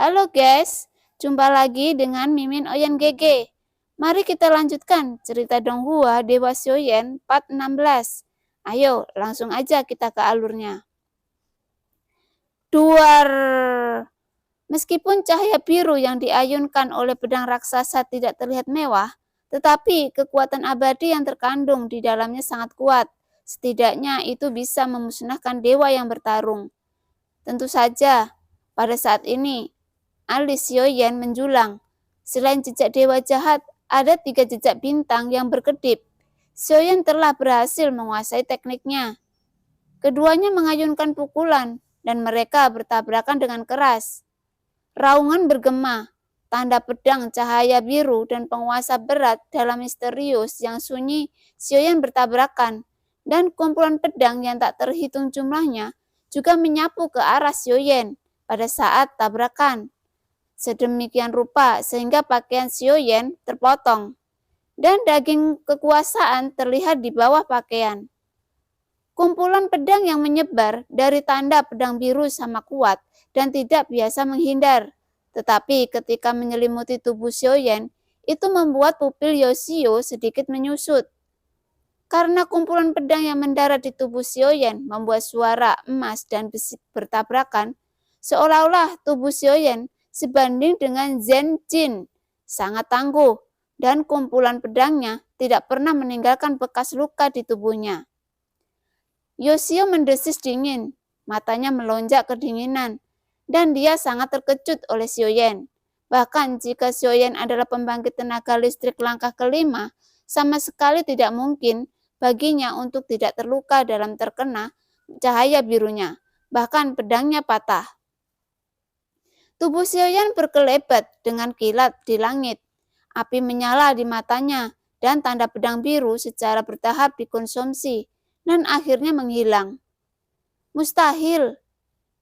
Halo guys, jumpa lagi dengan Mimin Oyen GG. Mari kita lanjutkan cerita Donghua Dewa Xiaoyan part 16. Ayo, langsung aja kita ke alurnya. Duar. Meskipun cahaya biru yang diayunkan oleh pedang raksasa tidak terlihat mewah, tetapi kekuatan abadi yang terkandung di dalamnya sangat kuat. Setidaknya itu bisa memusnahkan dewa yang bertarung. Tentu saja, pada saat ini, alis Xiaoyan menjulang. Selain jejak dewa jahat, ada 3 jejak bintang yang berkedip. Xiaoyan telah berhasil menguasai tekniknya. Keduanya mengayunkan pukulan, dan mereka bertabrakan dengan keras. Raungan bergema, tanda pedang cahaya biru dan penguasa berat dalam misterius yang sunyi Xiaoyan bertabrakan, dan kumpulan pedang yang tak terhitung jumlahnya juga menyapu ke arah Xiaoyan pada saat tabrakan. Sedemikian rupa sehingga pakaian Xiaoyan terpotong, dan daging kekuasaan terlihat di bawah pakaian. Kumpulan pedang yang menyebar dari tanda pedang biru sama kuat dan tidak biasa menghindar. Tetapi ketika menyelimuti tubuh Xiaoyan, itu membuat pupil Yoshio sedikit menyusut. Karena kumpulan pedang yang mendarat di tubuh Xiaoyan membuat suara emas dan besi bertabrakan, seolah-olah tubuh Xiaoyan sebanding dengan Zhen Jin, sangat tangguh, dan kumpulan pedangnya tidak pernah meninggalkan bekas luka di tubuhnya. Yoshio mendesis dingin, matanya melonjak kedinginan, dan dia sangat terkejut oleh Xiaoyan. Bahkan jika Xiaoyan adalah pembangkit tenaga listrik langkah kelima, sama sekali tidak mungkin baginya untuk tidak terluka dalam terkena cahaya birunya. Bahkan pedangnya patah. Tubuh Xiaoyan berkelebat dengan kilat di langit. Api menyala di matanya, dan tanda pedang biru secara bertahap dikonsumsi, dan akhirnya menghilang. Mustahil.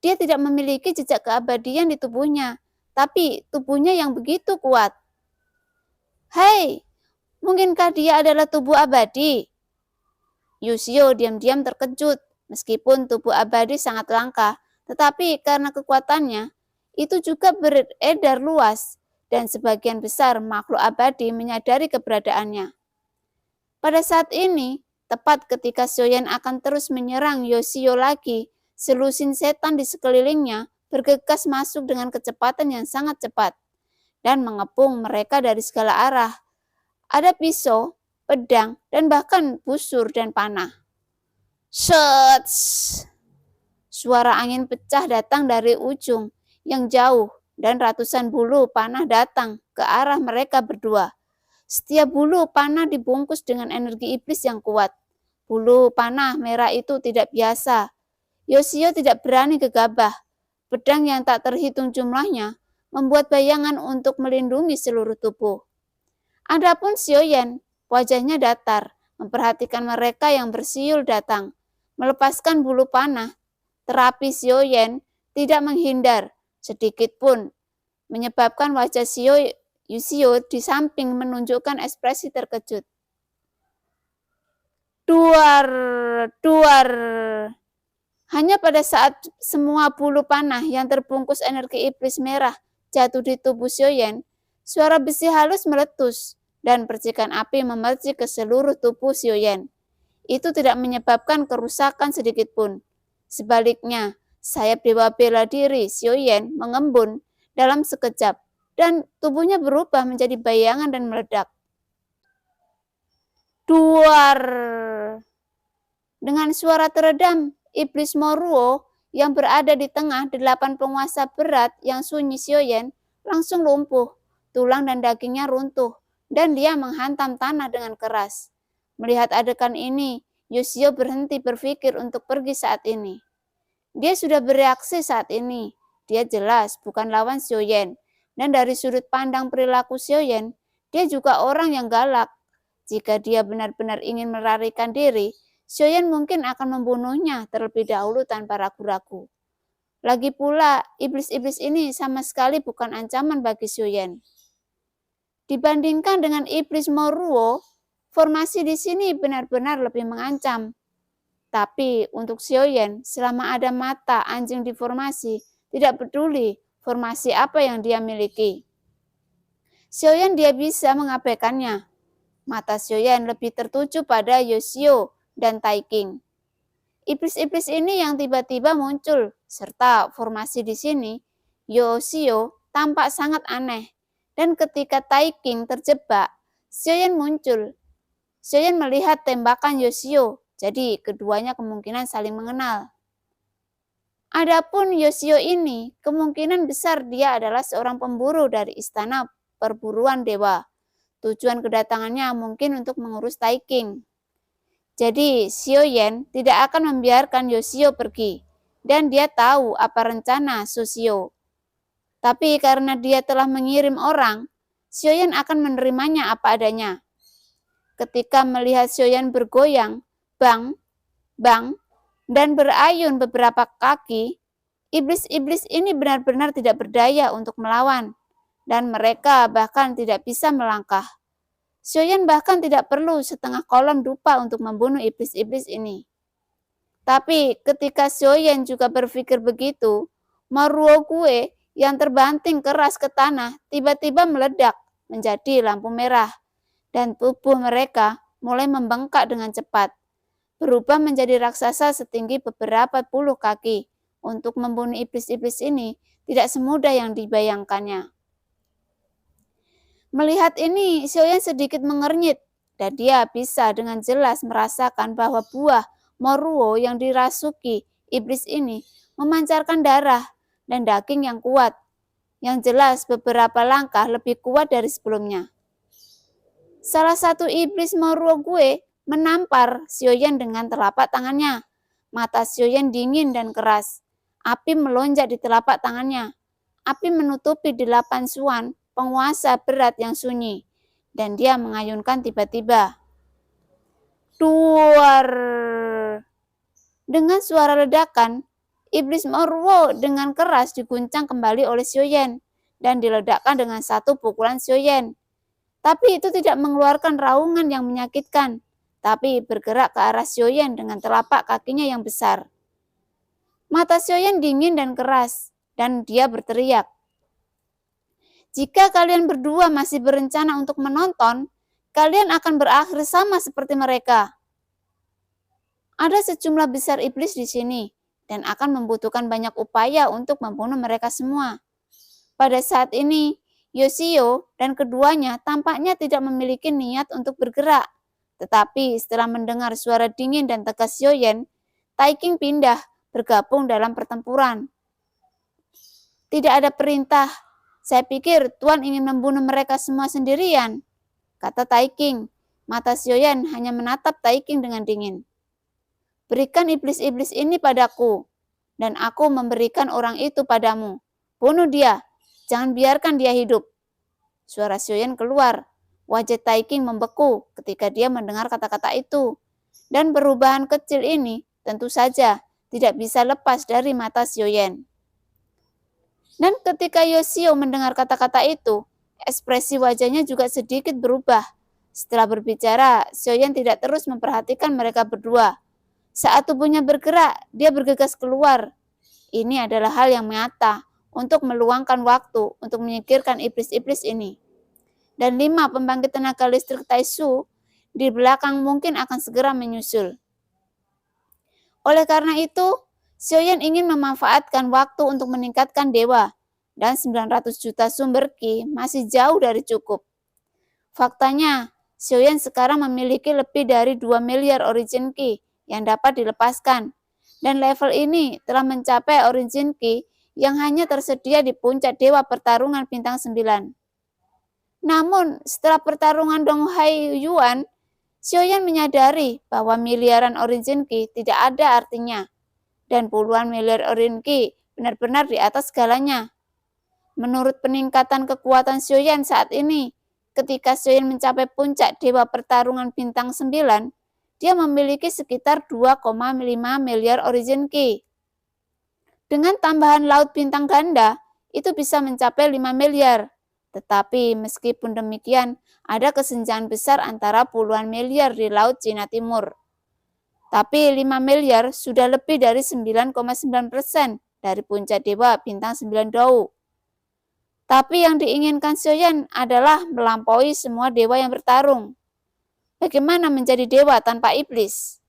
Dia tidak memiliki jejak keabadian di tubuhnya, tapi tubuhnya yang begitu kuat. Hei, mungkinkah dia adalah tubuh abadi? Yoshio diam-diam terkejut, meskipun tubuh abadi sangat langka, tetapi karena kekuatannya, itu juga beredar luas, dan sebagian besar makhluk abadi menyadari keberadaannya. Pada saat ini, tepat ketika Xiaoyan akan terus menyerang Yoshio lagi, selusin setan di sekelilingnya bergegas masuk dengan kecepatan yang sangat cepat, dan mengepung mereka dari segala arah. Ada pisau, pedang, dan bahkan busur dan panah. Set! Suara angin pecah datang dari ujung yang jauh, dan ratusan bulu panah datang ke arah mereka berdua. Setiap bulu panah dibungkus dengan energi iblis yang kuat. Bulu panah merah itu tidak biasa. Yoshio tidak berani gegabah. Pedang yang tak terhitung jumlahnya membuat bayangan untuk melindungi seluruh tubuh. Adapun Xiaoyan, wajahnya datar, memperhatikan mereka yang bersiul datang. Melepaskan bulu panah, terapi Xiaoyan tidak menghindar sedikit pun, menyebabkan wajah Yoshio di samping menunjukkan ekspresi terkejut. Duar. Hanya pada saat semua bulu panah yang terbungkus energi iblis merah jatuh di tubuh Xiaoyan, suara besi halus meletus dan percikan api memercik ke seluruh tubuh Xiaoyan. Itu tidak menyebabkan kerusakan sedikit pun. Sebaliknya, sayap dewa bela diri Xiaoyan mengembun dalam sekejap, dan tubuhnya berubah menjadi bayangan dan meledak. Duar. Dengan suara teredam, iblis Moruo yang berada di tengah 8 penguasa berat yang sunyi Xiaoyan langsung lumpuh, tulang dan dagingnya runtuh, dan dia menghantam tanah dengan keras. Melihat adegan ini, Yoshio berhenti berpikir untuk pergi saat ini. Dia sudah bereaksi saat ini. Dia jelas bukan lawan Xiaoyan, dan dari sudut pandang perilaku Xiaoyan, dia juga orang yang galak. Jika dia benar-benar ingin melarikan diri, Xiaoyan mungkin akan membunuhnya terlebih dahulu tanpa ragu-ragu. Lagi pula, iblis-iblis ini sama sekali bukan ancaman bagi Xiaoyan. Dibandingkan dengan iblis Moruo, formasi di sini benar-benar lebih mengancam. Tapi untuk Xiaoyan, selama ada mata anjing di formasi, tidak peduli formasi apa yang dia miliki. Xiaoyan dia bisa mengabaikannya. Mata Xiaoyan lebih tertuju pada Yoshio dan Taiking. Iblis-iblis ini yang tiba-tiba muncul, serta formasi di sini, Yoshio tampak sangat aneh. Dan ketika Taiking terjebak, Xiaoyan muncul. Xiaoyan melihat tembakan Yoshio, jadi keduanya kemungkinan saling mengenal. Adapun Yoshio ini, kemungkinan besar dia adalah seorang pemburu dari istana perburuan dewa. Tujuan kedatangannya mungkin untuk mengurus Taiking. Jadi Xiaoyan tidak akan membiarkan Yoshio pergi, dan dia tahu apa rencana Sushio. Tapi karena dia telah mengirim orang, Xiaoyan akan menerimanya apa adanya. Ketika melihat Xiaoyan bergoyang, bang, dan berayun beberapa kaki, iblis-iblis ini benar-benar tidak berdaya untuk melawan, dan mereka bahkan tidak bisa melangkah. Xiaoyan bahkan tidak perlu setengah kolom dupa untuk membunuh iblis-iblis ini. Tapi ketika Xiaoyan juga berpikir begitu, Maruo Gue yang terbanting keras ke tanah tiba-tiba meledak menjadi lampu merah, dan tubuh mereka mulai membengkak dengan cepat, berubah menjadi raksasa setinggi beberapa puluh kaki. Untuk membunuh iblis-iblis ini tidak semudah yang dibayangkannya. Melihat ini, Xiaoyan sedikit mengernyit, dan dia bisa dengan jelas merasakan bahwa buah Moruo yang dirasuki iblis ini memancarkan darah dan daging yang kuat, yang jelas beberapa langkah lebih kuat dari sebelumnya. Salah satu iblis Moruo Gue menampar Xiaoyan dengan telapak tangannya. Mata Xiaoyan dingin dan keras. Api melonjak di telapak tangannya. Api menutupi 8 suan penguasa berat yang sunyi, dan dia mengayunkan tiba-tiba. Duar! Dengan suara ledakan, iblis Moruo dengan keras diguncang kembali oleh Xiaoyan dan diledakkan dengan satu pukulan Xiaoyan. Tapi itu tidak mengeluarkan raungan yang menyakitkan, tapi bergerak ke arah Xiaoyan dengan telapak kakinya yang besar. Mata Xiaoyan dingin dan keras, dan dia berteriak, "Jika kalian berdua masih berencana untuk menonton, kalian akan berakhir sama seperti mereka." Ada sejumlah besar iblis di sini, dan akan membutuhkan banyak upaya untuk membunuh mereka semua. Pada saat ini, Yoshio dan keduanya tampaknya tidak memiliki niat untuk bergerak. Tetapi setelah mendengar suara dingin dan tegas Xiaoyan, Taiking pindah bergabung dalam pertempuran. Tidak ada perintah. Saya pikir Tuan ingin membunuh mereka semua sendirian, kata Taiking. Mata Xiaoyan hanya menatap Taiking dengan dingin. Berikan iblis-iblis ini padaku, dan aku memberikan orang itu padamu. Bunuh dia, jangan biarkan dia hidup. Suara Xiaoyan keluar. Wajah Taiking membeku ketika dia mendengar kata-kata itu. Dan perubahan kecil ini tentu saja tidak bisa lepas dari mata Xiaoyan. Dan ketika Yoshio mendengar kata-kata itu, ekspresi wajahnya juga sedikit berubah. Setelah berbicara, Xiaoyan tidak terus memperhatikan mereka berdua. Saat tubuhnya bergerak, dia bergegas keluar. Ini adalah hal yang nyata untuk meluangkan waktu untuk menyingkirkan iblis-iblis ini. Dan 5 pembangkit tenaga listrik Taisu di belakang mungkin akan segera menyusul. Oleh karena itu, Xiaoyan ingin memanfaatkan waktu untuk meningkatkan dewa, dan 900 juta sumber Qi masih jauh dari cukup. Faktanya, Xiaoyan sekarang memiliki lebih dari 2 miliar origin Qi yang dapat dilepaskan, dan level ini telah mencapai origin Qi yang hanya tersedia di puncak dewa pertarungan bintang 9. Namun, setelah pertarungan Donghai Yuan, Xiaoyan menyadari bahwa miliaran origin Qi tidak ada artinya, dan puluhan miliar origin Qi benar-benar di atas segalanya. Menurut peningkatan kekuatan Xiaoyan saat ini, ketika Xiaoyan mencapai puncak dewa pertarungan bintang 9, dia memiliki sekitar 2,5 miliar origin Qi. Dengan tambahan laut bintang ganda, itu bisa mencapai 5 miliar. Tetapi meskipun demikian, ada kesenjangan besar antara puluhan miliar di Laut Cina Timur. Tapi 5 miliar sudah lebih dari 9,9% dari puncak dewa bintang 9 Dou. Tapi yang diinginkan Xiaoyan adalah melampaui semua dewa yang bertarung. Bagaimana menjadi dewa tanpa iblis?